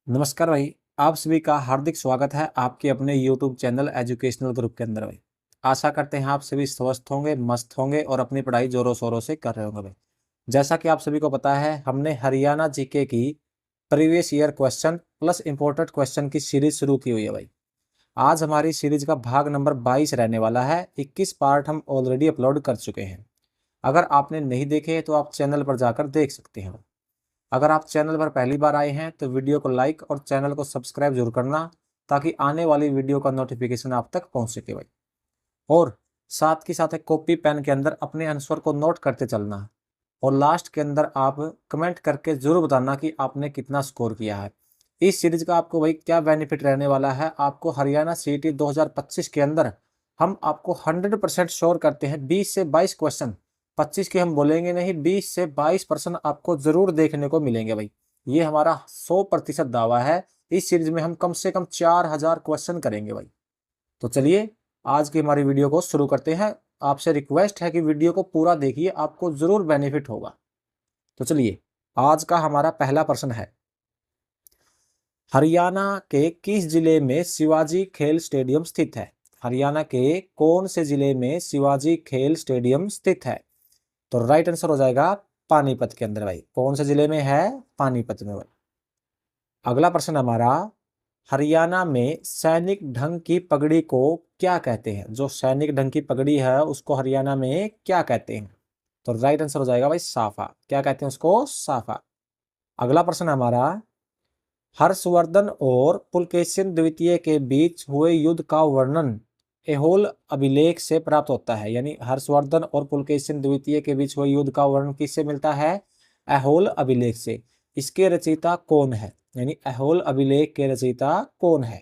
नमस्कार भाई। आप सभी का हार्दिक स्वागत है आपके अपने YouTube चैनल एजुकेशनल ग्रुप के अंदर भाई। आशा करते हैं आप सभी स्वस्थ होंगे, मस्त होंगे और अपनी पढ़ाई जोरों शोरों से कर रहे होंगे भाई। जैसा कि आप सभी को पता है, हमने हरियाणा जीके की previous year question plus important question की सीरीज शुरू की हुई है भाई। आज हमारी सीरीज का भाग नंबर 22 रहने वाला है। 21 पार्ट हम ऑलरेडी अपलोड कर चुके हैं। अगर आपने नहीं देखे तो आप चैनल पर जाकर देख सकते हैं। अगर आप चैनल पर पहली बार आए हैं तो वीडियो को लाइक और चैनल को सब्सक्राइब जरूर करना, ताकि आने वाली वीडियो का नोटिफिकेशन आप तक पहुंच सके भाई। और साथ के साथ एक कॉपी पेन के अंदर अपने आंसर को नोट करते चलना, और लास्ट के अंदर आप कमेंट करके जरूर बताना कि आपने कितना स्कोर किया है। इस सीरीज का आपको भाई क्या बेनिफिट रहने वाला है, आपको हरियाणा सीईटी 2025 के अंदर हम आपको 100% श्योर करते हैं 20 से 22 क्वेश्चन, 25 के हम बोलेंगे नहीं, 20 से 22% आपको जरूर देखने को मिलेंगे भाई। ये हमारा 100% दावा है। इस सीरीज में हम कम से कम 4000 क्वेश्चन करेंगे भाई। तो चलिए आज की हमारी वीडियो को शुरू करते हैं। आपसे रिक्वेस्ट है कि वीडियो को पूरा देखिए, आपको जरूर बेनिफिट होगा। तो चलिए, आज का हमारा पहला प्रश्न है, हरियाणा के किस जिले में शिवाजी खेल स्टेडियम स्थित है? हरियाणा के कौन से जिले में शिवाजी खेल स्टेडियम स्थित है? तो राइट आंसर हो जाएगा पानीपत के अंदर भाई। कौन से जिले में है? पानीपत में भाई। अगला प्रश्न हमारा, हरियाणा में सैनिक ढंग की पगड़ी को क्या कहते हैं? जो सैनिक ढंग की पगड़ी है उसको हरियाणा में क्या कहते हैं? तो राइट आंसर हो जाएगा भाई साफा। क्या कहते हैं उसको? साफा। अगला प्रश्न हमारा, हर्षवर्धन और पुलकेशिन द्वितीय के बीच हुए युद्ध का वर्णन ऐहोल अभिलेख से प्राप्त होता है। यानी हर्षवर्धन और पुलकेशिन द्वितीय के बीच हुए युद्ध का वर्णन किससे मिलता है? ऐहोल अभिलेख से। इसके रचयिता कौन है? यानी ऐहोल अभिलेख के रचयिता कौन है?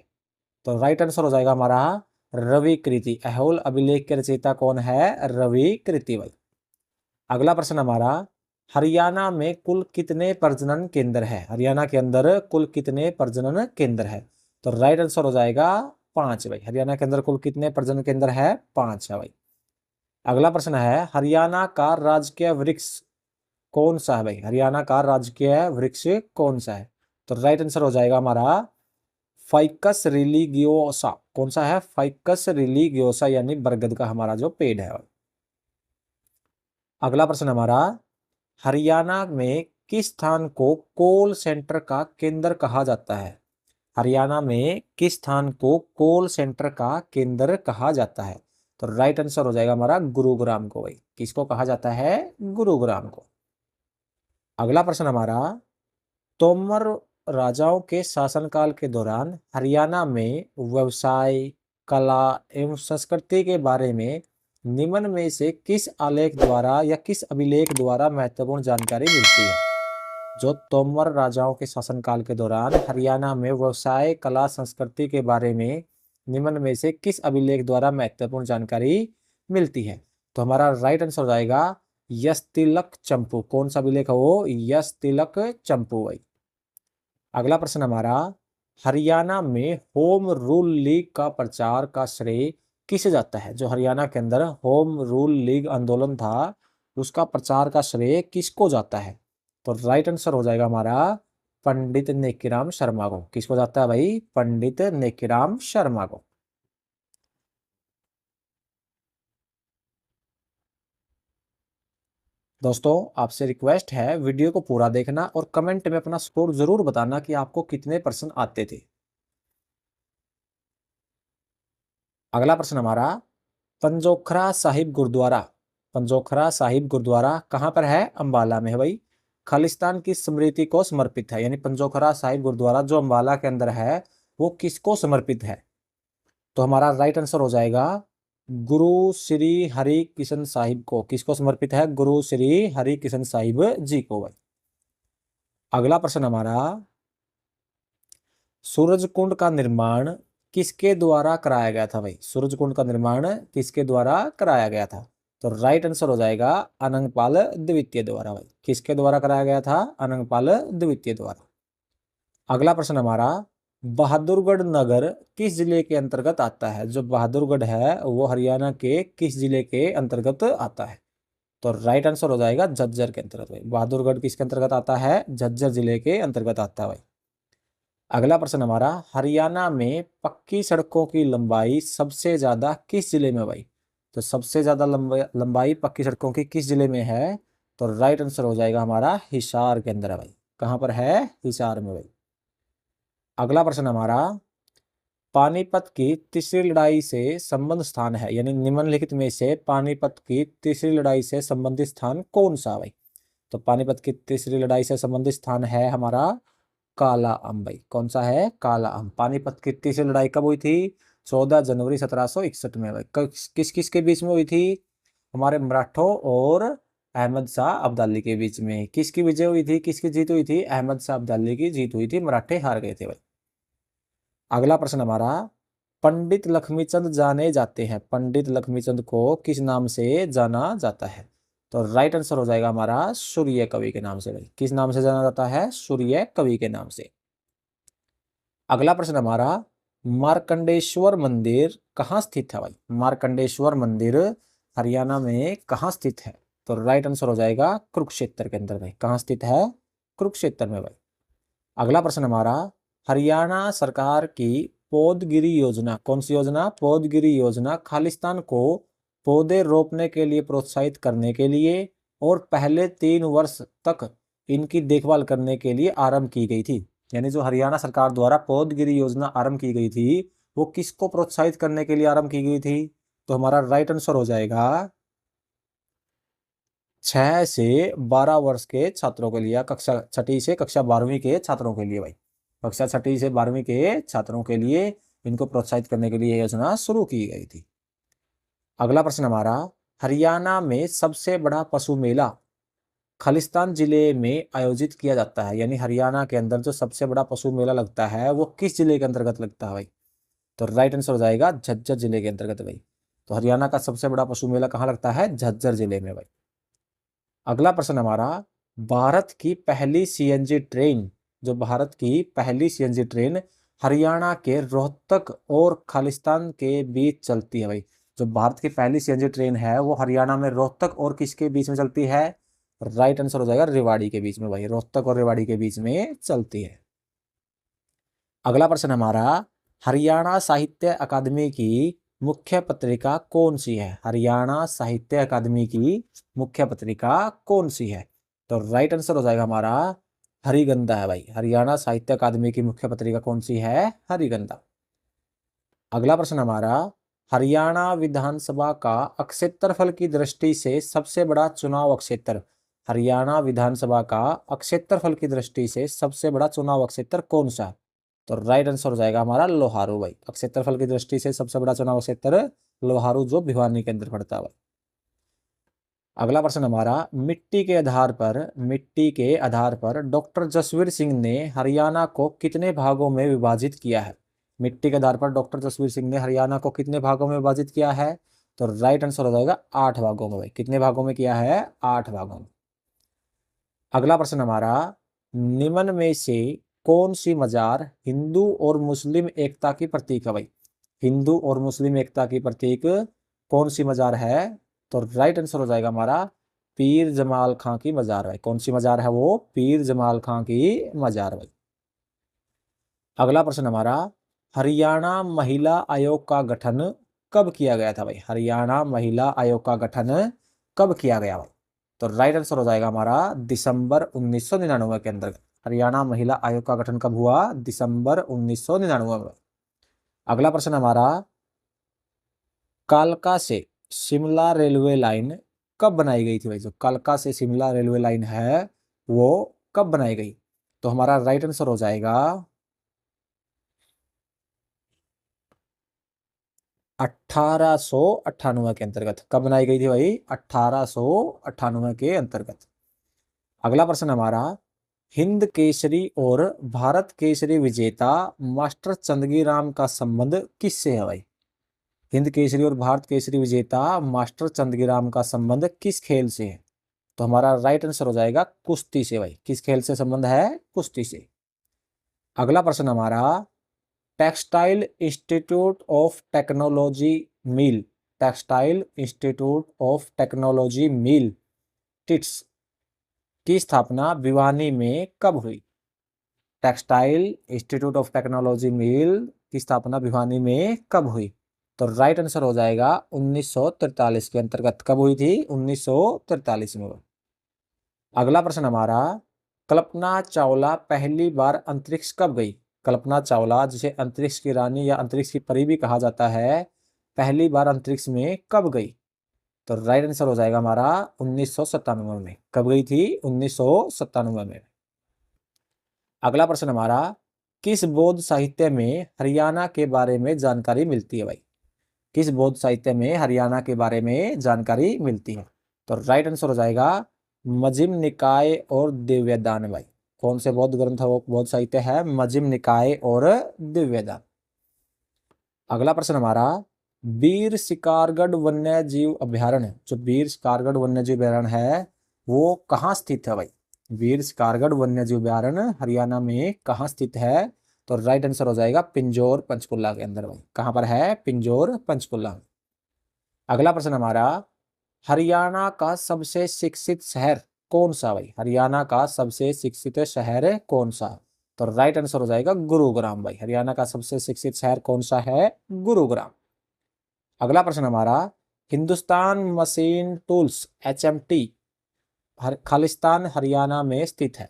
तो राइट आंसर हो जाएगा हमारा रवि कृति। ऐहोल अभिलेख के रचयिता कौन है? रवि कृति भाई। अगला प्रश्न हमारा, हरियाणा में कुल कितने प्रजनन केंद्र है? हरियाणा के अंदर कुल कितने प्रजनन केंद्र है? तो राइट आंसर हो जाएगा 5 भाई। हरियाणा के अंदर कुल कितने प्रजनन केंद्र है? 5 है भाई। अगला प्रश्न है, हरियाणा का राजकीय वृक्ष कौन सा है भाई? हरियाणा का राजकीय वृक्ष कौन सा है? तो राइट आंसर हो जाएगा हमारा फाइकस रिलीगियोसा। कौन सा है? फाइकस रिलीगियोसा, यानी बरगद का हमारा जो पेड़ है। अगला प्रश्न हमारा, हरियाणा में किस स्थान को कोल सेंटर का केंद्र कहा जाता है? हरियाणा में किस स्थान को कोल सेंटर का केंद्र कहा जाता है? तो राइट आंसर हो जाएगा हमारा गुरुग्राम को भाई। किसको कहा जाता है? गुरुग्राम को। अगला प्रश्न हमारा, तोमर राजाओं के शासनकाल के दौरान हरियाणा में व्यवसाय, कला एवं संस्कृति के बारे में निम्न में से किस आलेख द्वारा या किस अभिलेख द्वारा महत्वपूर्ण जानकारी मिलती है? जो तोमर राजाओं के शासनकाल के दौरान हरियाणा में व्यवसाय, कला, संस्कृति के बारे में निम्न में से किस अभिलेख द्वारा महत्वपूर्ण जानकारी मिलती है? तो हमारा राइट आंसर हो जाएगा यस्तिलक चंपू। कौन सा अभिलेख है वो? यस्तिलक चंपू भाई। अगला प्रश्न हमारा, हरियाणा में होम रूल लीग का प्रचार का श्रेय किसे जाता है? जो हरियाणा के अंदर होम रूल लीग आंदोलन था, उसका प्रचार का श्रेय किसको जाता है? तो राइट आंसर हो जाएगा हमारा पंडित नेकीराम शर्मा को। किसको जाता है भाई? पंडित नेकीराम शर्मा को। दोस्तों, आपसे रिक्वेस्ट है वीडियो को पूरा देखना और कमेंट में अपना स्कोर जरूर बताना कि आपको कितने परसेंट आते थे। अगला प्रश्न हमारा, पंजोखरा साहिब गुरुद्वारा। पंजोखरा साहिब गुरुद्वारा कहाँ पर है? अंबाला में है भाई। खालिस्तान की स्मृति को समर्पित है। यानी पंजोखरा साहिब गुरुद्वारा जो अंबाला के अंदर है वो किसको समर्पित है? तो हमारा राइट आंसर हो जाएगा गुरु श्री हरि किशन साहिब को। किसको समर्पित है? गुरु श्री हरि किशन साहिब जी को भाई। अगला प्रश्न हमारा, सूरज कुंड का निर्माण किसके द्वारा कराया गया था भाई? सूरज कुंड का निर्माण किसके द्वारा कराया गया था? तो राइट आंसर हो जाएगा अनंगपाल द्वितीय द्वारा भाई। किसके द्वारा कराया गया था? अनंगपाल द्वितीय द्वारा। अगला प्रश्न हमारा, बहादुरगढ़ नगर किस जिले के अंतर्गत आता है? जो बहादुरगढ़ है वो हरियाणा के किस जिले के अंतर्गत आता है? तो राइट आंसर हो जाएगा झज्जर के अंतर्गत भाई। बहादुरगढ़ किसके अंतर्गत आता है? झज्जर जिले के अंतर्गत आता है भाई। अगला प्रश्न हमारा, हरियाणा में पक्की सड़कों की लंबाई सबसे ज्यादा किस जिले में भाई? तो सबसे ज्यादा लंबाई पक्की सड़कों की किस जिले में है? तो राइट आंसर हो जाएगा हमारा हिसार के अंदर है भाई। कहां पर है? हिसार में भाई। अगला प्रश्न हमारा, पानीपत की तीसरी लड़ाई से संबंध स्थान है, यानी निम्नलिखित में से पानीपत की तीसरी लड़ाई से संबंधित स्थान कौन सा भाई? तो पानीपत की तीसरी लड़ाई से संबंधित स्थान है हमारा काला अम भाई। कौन सा है? काला अम। पानीपत की तीसरी लड़ाई कब हुई थी? 14 जनवरी 1761 में भाई। किस किस के बीच में हुई थी? हमारे मराठों और अहमद शाह अब्दाली के बीच में। किसकी विजय हुई थी? किसकी जीत हुई थी? अहमद शाह अब्दाली की जीत हुई थी, मराठे हार गए थे भाई। अगला प्रश्न हमारा, पंडित लक्ष्मीचंद जाने जाते हैं, पंडित लक्ष्मीचंद को किस नाम से जाना जाता है? तो राइट आंसर हो जाएगा हमारा सूर्य कवि के नाम से भाई। किस नाम से जाना जाता है? सूर्य कवि के नाम से। अगला प्रश्न हमारा, मार्कंडेश्वर मंदिर कहाँ स्थित है भाई? मार्कंडेश्वर मंदिर हरियाणा में कहाँ स्थित है? तो राइट आंसर हो जाएगा कुरुक्षेत्र के अंदर भाई। कहाँ स्थित है? कुरुक्षेत्र में भाई। अगला प्रश्न हमारा, हरियाणा सरकार की पौधगिरी योजना, कौन सी योजना? पौधगिरी योजना खालिस्तान को पौधे रोपने के लिए प्रोत्साहित करने के लिए और पहले 3 वर्ष तक इनकी देखभाल करने के लिए आरंभ की गई थी। यानी जो हरियाणा सरकार द्वारा पौधगिरी योजना आरंभ की गई थी, वो किसको प्रोत्साहित करने के लिए आरंभ की गई थी? तो हमारा राइट आंसर हो जाएगा 6 से 12 वर्ष के छात्रों के लिए, या कक्षा छठी से कक्षा 12वीं के छात्रों के लिए भाई। कक्षा छठी से 12वीं के छात्रों के लिए इनको प्रोत्साहित करने के लिए योजना शुरू की गई थी। अगला प्रश्न हमारा, हरियाणा में सबसे बड़ा पशु मेला खालिस्तान जिले में आयोजित किया जाता है, यानी हरियाणा के अंदर जो सबसे बड़ा पशु मेला लगता है वो किस जिले के अंतर्गत लगता है भाई? तो राइट आंसर हो जाएगा झज्जर जिले के अंतर्गत भाई। तो हरियाणा का सबसे बड़ा पशु मेला कहाँ लगता है? झज्जर जिले में भाई। अगला प्रश्न हमारा, भारत की पहली सीएनजी ट्रेन, जो भारत की पहली सीएनजी ट्रेन हरियाणा के रोहतक और खालिस्तान के बीच चलती है भाई। जो भारत की पहली सीएनजी ट्रेन है वो हरियाणा में रोहतक और किसके बीच में चलती है? राइट आंसर हो जाएगा रेवाड़ी के बीच में भाई। रोहतक और रेवाड़ी के बीच में चलती है। अगला प्रश्न हमारा, हरियाणा साहित्य अकादमी की मुख्य पत्रिका कौन सी है? हरियाणा साहित्य अकादमी की मुख्य पत्रिका कौन सी है? तो राइट आंसर हो जाएगा हमारा हरिगंधा है भाई। हरियाणा साहित्य अकादमी की मुख्य पत्रिका कौन सी है? हरिगंधा। अगला प्रश्न हमारा, हरियाणा विधानसभा का क्षेत्रफल की दृष्टि से सबसे बड़ा चुनाव क्षेत्र, हरियाणा विधानसभा का क्षेत्रफल की दृष्टि से सबसे बड़ा चुनाव क्षेत्र कौन सा? तो राइट आंसर हो जाएगा हमारा लोहारू भाई। क्षेत्रफल की दृष्टि से सबसे बड़ा चुनाव क्षेत्र लोहारू, जो भिवानी के अंदर पड़ता है। अगला प्रश्न हमारा, मिट्टी के आधार पर डॉक्टर जसवीर सिंह ने हरियाणा को कितने भागों में विभाजित किया है? मिट्टी के आधार पर डॉक्टर जसवीर सिंह ने हरियाणा को कितने भागों में विभाजित किया है? तो राइट आंसर हो जाएगा 8 भागों में भाई। कितने भागों में किया है? 8 भागों में। अगला प्रश्न हमारा, निम्न में से कौन सी मजार हिंदू और मुस्लिम एकता की प्रतीक है भाई? हिंदू और मुस्लिम एकता की प्रतीक कौन सी मजार है? तो राइट आंसर हो जाएगा हमारा पीर जमाल खां की मजार भाई। कौन सी मजार है वो? पीर जमाल खां की मजार भाई। अगला प्रश्न हमारा, हरियाणा महिला आयोग का गठन कब किया गया था भाई? हरियाणा महिला आयोग का गठन कब किया गया भाई? तो राइट आंसर हो जाएगा हमारा दिसंबर 1999 के अंदर। हरियाणा महिला आयोग का गठन कब हुआ? दिसंबर 1999 में। अगला प्रश्न हमारा, कालका से शिमला रेलवे लाइन कब बनाई गई थी भाई? जो कालका से शिमला रेलवे लाइन है वो कब बनाई गई? तो हमारा राइट आंसर हो जाएगा 1898 के अंतर्गत। कब बनाई गई थी भाई? 1898 के अंतर्गत। अगला प्रश्न हमारा, हिंद केसरी और भारत केसरी विजेता मास्टर चंदगीराम का संबंध किससे है भाई? हिंद केसरी और भारत केसरी विजेता मास्टर चंदगीराम का संबंध किस खेल से है? तो हमारा राइट आंसर हो जाएगा कुश्ती से भाई। किस खेल से संबंध है? कुश्ती से। अगला प्रश्न हमारा, textile institute of technology mill, textile institute of technology mill tits की स्थापना भिवानी में कब हुई? टेक्सटाइल इंस्टीट्यूट ऑफ टेक्नोलॉजी मिल की स्थापना भिवानी में कब हुई? तो राइट आंसर हो जाएगा 1943 के अंतर्गत। कब हुई थी? 1943 में। अगला प्रश्न हमारा, कल्पना चावला पहली बार अंतरिक्ष कब गई? कल्पना चावला, जिसे अंतरिक्ष की रानी या अंतरिक्ष की परी भी कहा जाता है, पहली बार अंतरिक्ष में कब गई? तो राइट आंसर हो जाएगा हमारा 1997 में। कब गई थी? 1997 में। अगला प्रश्न हमारा, किस बौद्ध साहित्य में हरियाणा के बारे में जानकारी मिलती है भाई? किस बौद्ध साहित्य में हरियाणा के बारे में जानकारी मिलती है? तो राइट आंसर हो जाएगा मजिम निकाय और दिव्यदान भाई। कौन से बौद्ध ग्रंथ वो बौद्ध साहित्य है? मजिम निकाय और दिव्यदान। अगला प्रश्न हमारा, वीर शिकारगढ़ वन्य जीव अभ्यारण्य, जो वीर शिकारगढ़ वन्य जीव अभ्यारण्य है वो कहाँ स्थित है भाई? वीर शिकारगढ़ वन्य जीव अभ्यारण्य हरियाणा में कहाँ स्थित है? तो राइट आंसर हो जाएगा पिंजौर पंचकुला के अंदर भाई। कहाँ पर है? पिंजौर पंचकुला। अगला प्रश्न हमारा, हरियाणा का सबसे शिक्षित शहर कौन सा भाई? हरियाणा का सबसे शिक्षित शहर कौन सा? तो राइट आंसर हो जाएगा गुरुग्राम भाई। हरियाणा का सबसे शिक्षित शहर कौन सा है? गुरुग्राम। अगला प्रश्न हमारा, Hindustan machine tools HMT Khalistan Haryana में स्थित है।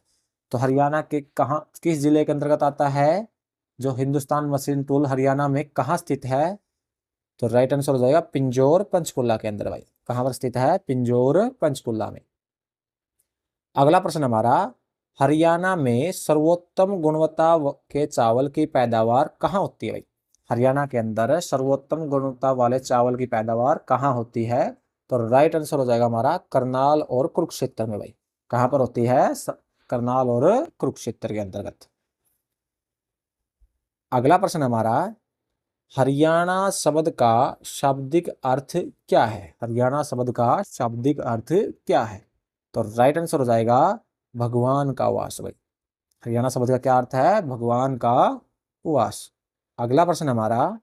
तो हरियाणा के कहाँ, किस जिले के अंतर्गत आता है जो हिंदुस्तान मशीन टूल हरियाणा में कहाँ स्थित है? तो राइट आंसर हो जाएगा पिंजौर पंचकुला के अंदर भाई। कहाँ पर स्थित है? पिंजौर पंचकुला में। अगला प्रश्न हमारा, हरियाणा में सर्वोत्तम गुणवत्ता के चावल की पैदावार कहाँ होती है भाई? हरियाणा के अंदर सर्वोत्तम गुणवत्ता वाले चावल की पैदावार कहाँ होती है? तो राइट आंसर हो जाएगा हमारा करनाल और कुरुक्षेत्र में भाई। कहाँ पर होती है? करनाल और कुरुक्षेत्र के अंतर्गत। अगला प्रश्न हमारा, हरियाणा शब्द का शाब्दिक अर्थ क्या है? हरियाणा शब्द का शाब्दिक अर्थ क्या है? तो राइट आंसर हो जाएगा भगवान का वास भाई। हरियाणा शब्द का क्या अर्थ है? भगवान का वास। अगला प्रश्न हमारा,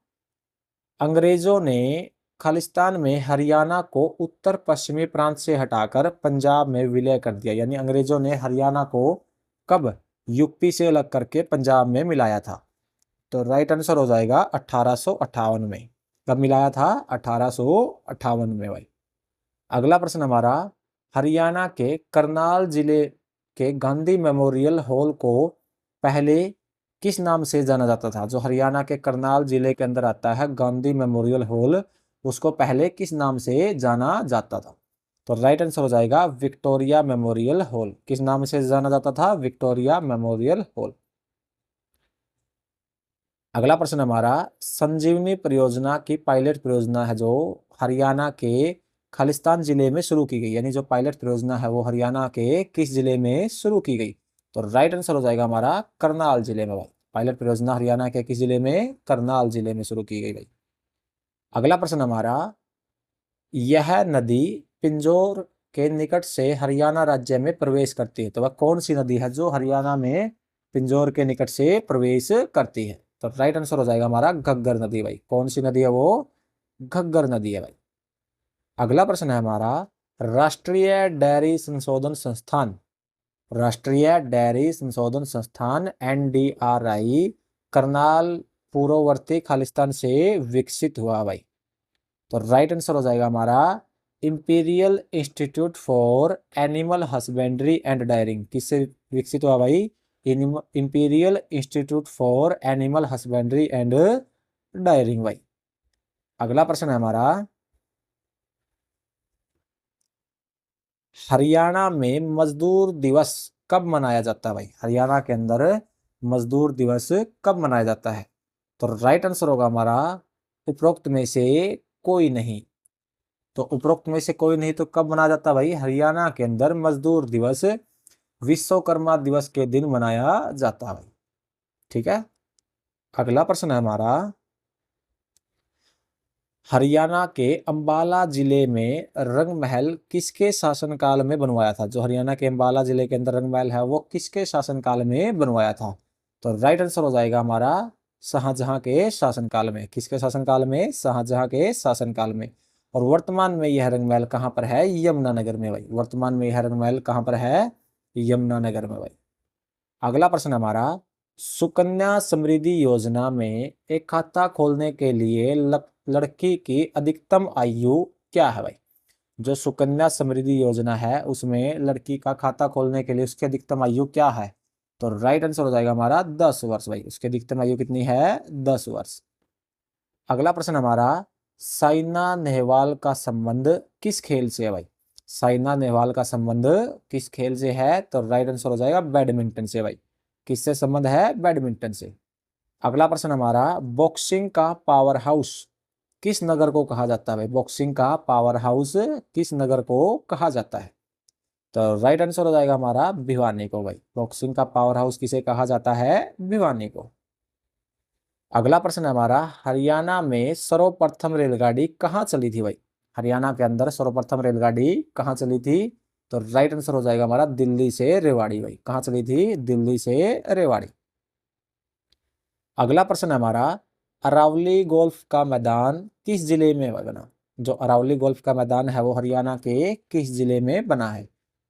अंग्रेजों ने खालिस्तान में हरियाणा को उत्तर पश्चिमी प्रांत से हटाकर पंजाब में विलय कर दिया। यानी अंग्रेजों ने हरियाणा को कब यूपी से अलग करके पंजाब में मिलाया था? तो राइट आंसर हो जाएगा 1858 में। कब मिलाया था? 1858 में भाई। अगला प्रश्न हमारा, हरियाणा के करनाल जिले के गांधी मेमोरियल हॉल को पहले किस नाम से जाना जाता था? जो हरियाणा के करनाल जिले के अंदर आता है गांधी मेमोरियल हॉल, उसको पहले किस नाम से जाना जाता था? तो राइट आंसर हो जाएगा विक्टोरिया मेमोरियल हॉल। किस नाम से जाना जाता था? Victoria memorial hall. अगला प्रश्न हमारा, संजीवनी परियोजना की पायलट परियोजना है जो हरियाणा के खालिस्तान जिले में शुरू की गई। यानी जो पायलट परियोजना है वो हरियाणा के किस जिले में शुरू की गई? तो राइट आंसर हो जाएगा हमारा करनाल जिले में भाई। पायलट परियोजना हरियाणा के किस जिले में? करनाल जिले में शुरू की गई भाई। अगला प्रश्न हमारा, यह नदी पिंजौर के निकट से हरियाणा राज्य में प्रवेश करती है। तो वह कौन सी नदी है जो हरियाणा में पिंजौर के निकट से प्रवेश करती है? तो राइट आंसर हो जाएगा हमारा घग्गर नदी भाई। कौन सी नदी है वो? घग्गर नदी है भाई। अगला प्रश्न है हमारा, राष्ट्रीय डेयरी संशोधन संस्थान, राष्ट्रीय डेयरी संशोधन संस्थान NDRI करनाल पूर्ववर्ती खालिस्तान से विकसित हुआ भाई। तो राइट आंसर हो जाएगा हमारा imperial institute for animal husbandry and daring. किससे विकसित हुआ भाई? Imperial institute for animal husbandry and daring भाई। अगला प्रश्न है हमारा, हरियाणा में मजदूर दिवस कब मनाया जाता है भाई? हरियाणा के अंदर मजदूर दिवस कब मनाया जाता है? तो राइट आंसर होगा हमारा उपरोक्त में से कोई नहीं। तो उपरोक्त में से कोई नहीं तो कब मनाया जाता है भाई? हरियाणा के अंदर मजदूर दिवस विश्वकर्मा दिवस के दिन मनाया जाता है भाई। ठीक है। अगला प्रश्न है हमारा, हरियाणा के अंबाला जिले में रंग महल किसके शासनकाल में बनवाया था? जो हरियाणा के अंबाला जिले के अंदर रंग महल है वो किसके शासनकाल में बनवाया था? तो राइट आंसर हो जाएगा हमारा शाहजहां के शासनकाल में। किसके शासनकाल में? शाहजहां के शासनकाल में। और वर्तमान में यह रंग महल कहाँ पर है? यमुनानगर में भाई। वर्तमान में यह रंग महल कहाँ पर है? यमुनानगर में भाई। अगला प्रश्न हमारा, सुकन्या समृद्धि योजना में एक खाता खोलने के लिए लड़की की अधिकतम आयु क्या है भाई? जो सुकन्या समृद्धि योजना है उसमें लड़की का खाता खोलने के लिए उसकी अधिकतम आयु क्या है? तो राइट आंसर हो जाएगा हमारा 10 वर्ष भाई। उसकी अधिकतम आयु कितनी है? 10 वर्ष। अगला प्रश्न हमारा, साइना नेहवाल का संबंध किस खेल से है भाई? साइना नेहवाल का संबंध किस खेल से है? तो राइट आंसर हो जाएगा बैडमिंटन से भाई। किससे संबंध है? बैडमिंटन से। अगला प्रश्न हमारा, बॉक्सिंग का पावर हाउस किस नगर को कहा जाता है भाई? बॉक्सिंग का पावर हाउस किस नगर को कहा जाता है? तो राइट आंसर हो जाएगा हमारा भिवानी को भाई। बॉक्सिंग का पावर हाउस किसे कहा जाता है? भिवानी को। अगला प्रश्न है हमारा, हरियाणा में सर्वप्रथम रेलगाड़ी कहाँ चली थी भाई? हरियाणा के अंदर सर्वप्रथम रेलगाड़ी कहाँ चली थी? तो राइट आंसर हो जाएगा हमारा दिल्ली से रेवाड़ी भाई। कहाँ चली थी? दिल्ली से रेवाड़ी। अगला प्रश्न है हमारा, अरावली गोल्फ का मैदान किस जिले में बना? जो अरावली गोल्फ का मैदान है वो हरियाणा के किस जिले में बना है?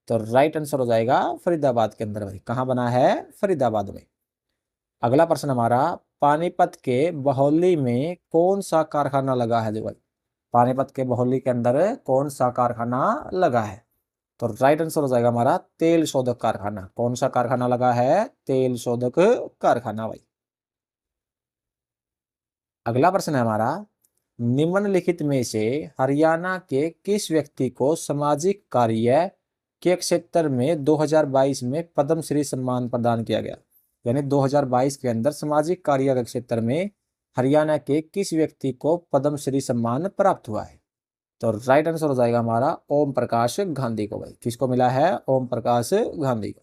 तो राइट आंसर हो जाएगा फरीदाबाद के अंदर भाई। कहाँ बना है? फरीदाबाद में। अगला प्रश्न हमारा, पानीपत के बहौली में कौन सा कारखाना लगा है? जो भाई पानीपत के बहौली के अंदर कौन सा कारखाना लगा है? तो राइट आंसर हो जाएगा हमारा तेल शोधक कारखाना। कौन सा कारखाना लगा है? तेल शोधक कारखाना भाई। अगला प्रश्न है हमारा, निम्नलिखित में से हरियाणा के किस व्यक्ति को सामाजिक कार्य के क्षेत्र में 2022 में पद्मश्री सम्मान प्रदान किया गया? यानी 2022 के अंदर सामाजिक कार्य के क्षेत्र में हरियाणा के किस व्यक्ति को पद्मश्री सम्मान प्राप्त हुआ है? तो राइट आंसर हो जाएगा हमारा ओम प्रकाश गांधी को भाई। किसको मिला है? ओम प्रकाश गांधी को।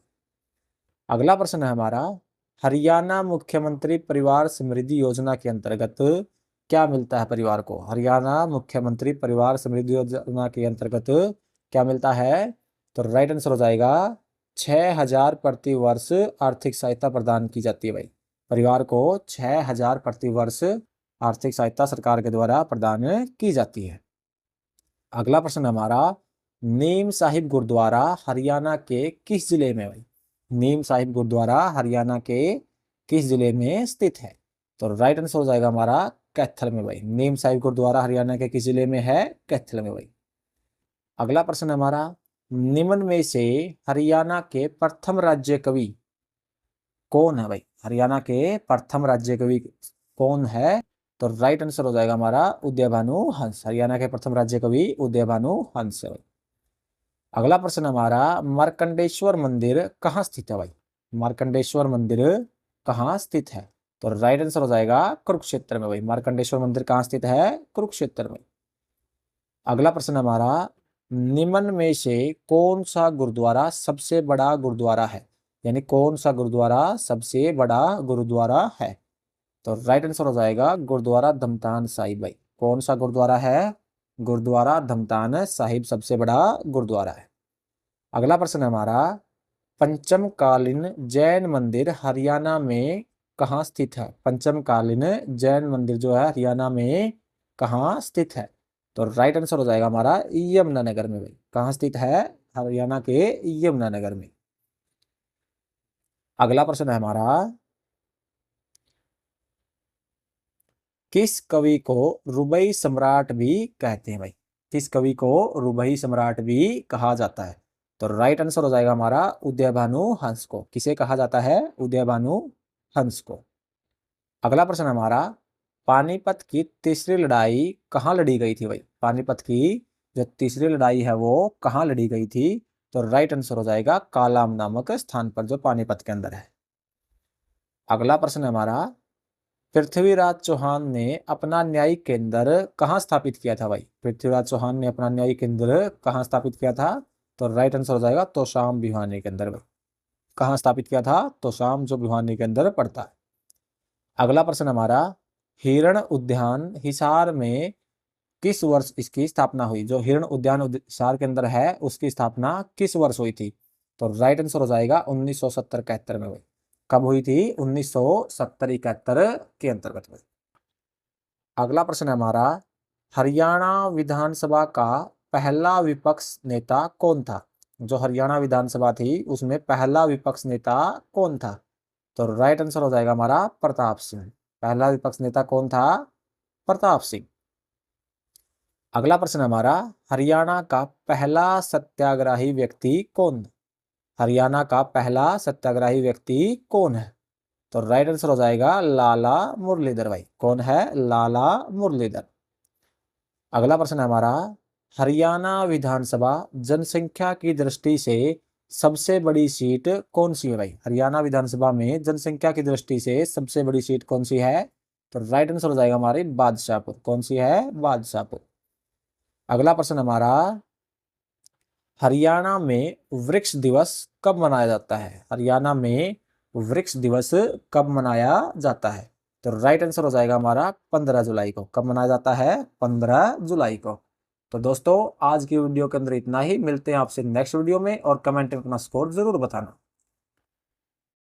अगला प्रश्न है हमारा, हरियाणा मुख्यमंत्री परिवार समृद्धि योजना के अंतर्गत क्या मिलता है परिवार को? हरियाणा मुख्यमंत्री परिवार समृद्धि योजना के अंतर्गत क्या मिलता है? तो राइट आंसर हो जाएगा 6,000 प्रति वर्ष आर्थिक सहायता प्रदान की जाती है भाई। परिवार को 6,000 प्रति वर्ष आर्थिक सहायता सरकार के द्वारा प्रदान की जाती है। अगला प्रश्न हमारा, नीम साहिब गुरुद्वारा हरियाणा के किस जिले में भाई? नीम साहिब गुरुद्वारा हरियाणा के किस जिले में स्थित है? तो राइट आंसर हो जाएगा हमारा कैथल में भाई। नीम साहिब गुरुद्वारा हरियाणा के किस जिले में है? कैथल में भाई। अगला प्रश्न हमारा, निम्न में से हरियाणा के प्रथम राज्य कवि कौन है भाई? हरियाणा के प्रथम राज्य कवि कौन है? तो राइट आंसर हो जाएगा हमारा उदयभानु हंस। हरियाणा के प्रथम राज्य कवि उदयभानु हंस है भाई। अगला प्रश्न हमारा, मार्कंडेश्वर मंदिर कहाँ स्थित है भाई? मार्कंडेश्वर मंदिर कहाँ स्थित है? तो राइट आंसर हो जाएगा कुरुक्षेत्र में भाई। मार्कंडेश्वर मंदिर कहाँ स्थित है? कुरुक्षेत्र में। अगला प्रश्न हमारा, निम्न में से कौन सा गुरुद्वारा सबसे बड़ा गुरुद्वारा है? यानी कौन सा गुरुद्वारा सबसे बड़ा गुरुद्वारा है? तो राइट आंसर हो जाएगा गुरुद्वारा धमतान साहिब भाई। कौन सा गुरुद्वारा है? गुरुद्वारा धमतान साहिब सबसे बड़ा गुरुद्वारा है। अगला प्रश्न हमारा, पंचम कालीन जैन मंदिर हरियाणा में कहाँ स्थित है? पंचम कालीन जैन मंदिर जो है हरियाणा में कहाँ स्थित है? तो राइट आंसर हो जाएगा हमारा यमुनानगर में भाई। कहाँ स्थित है? हरियाणा के यमुनानगर में। अगला प्रश्न है हमारा, किस कवि को रुबई सम्राट भी कहते हैं भाई? किस कवि को रुबई सम्राट भी कहा जाता है? तो राइट आंसर हो जाएगा हमारा उदयभानु हंस को। किसे कहा जाता है? उदयभानु हंस को। अगला प्रश्न हमारा, पानीपत की तीसरी लड़ाई कहाँ लड़ी गई थी भाई? पानीपत की जो तीसरी लड़ाई है वो कहाँ लड़ी गई थी? तो राइट आंसर हो जाएगा कालाम नामक स्थान पर जो पानीपत के अंदर है। अगला प्रश्न हमारा, पृथ्वीराज चौहान ने अपना न्यायिक केंद्र कहाँ स्थापित किया था भाई? पृथ्वीराज चौहान ने अपना न्यायिक केंद्र कहाँ स्थापित किया था? तो राइट आंसर हो जाएगा तोशाम भिवानी के अंदर भाई। कहाँ स्थापित किया था? तोशाम जो भिवानी के अंदर पड़ता है। अगला प्रश्न हमारा, हिरण उद्यान हिसार में किस वर्ष इसकी स्थापना हुई? जो हिरण उद्यान हिसार के अंदर है उसकी स्थापना किस वर्ष हुई थी? तो राइट आंसर हो जाएगा 1970-71 में भाई। कब हुई थी? 1970-71 के अंतर्गत में। अगला प्रश्न है हमारा, हरियाणा विधानसभा का पहला विपक्ष नेता कौन था? जो हरियाणा विधानसभा थी उसमें पहला विपक्ष नेता कौन था? तो राइट आंसर हो जाएगा हमारा प्रताप सिंह। पहला विपक्ष नेता कौन था? प्रताप सिंह। अगला प्रश्न हमारा, हरियाणा का पहला सत्याग्रही व्यक्ति कौन? हरियाणा का पहला सत्याग्रही व्यक्ति कौन है? तो राइट आंसर हो जाएगा लाला मुरलीधर भाई। कौन है? लाला मुरलीधर। अगला प्रश्न है हमारा, हरियाणा विधानसभा जनसंख्या की दृष्टि से सबसे बड़ी सीट कौन सी है भाई? हरियाणा विधानसभा में जनसंख्या की दृष्टि से सबसे बड़ी सीट कौन सी है? तो राइट आंसर हो जाएगा हमारी बादशाहपुर। कौन सी है? बादशाहपुर। अगला प्रश्न हमारा, हरियाणा में वृक्ष दिवस कब मनाया जाता है? हरियाणा में वृक्ष दिवस कब मनाया जाता है? तो राइट आंसर हो जाएगा हमारा 15 जुलाई को। कब मनाया जाता है? 15 जुलाई को। तो दोस्तों आज की वीडियो के अंदर इतना ही। मिलते हैं आपसे नेक्स्ट वीडियो में और कमेंट में अपना स्कोर जरूर बताना।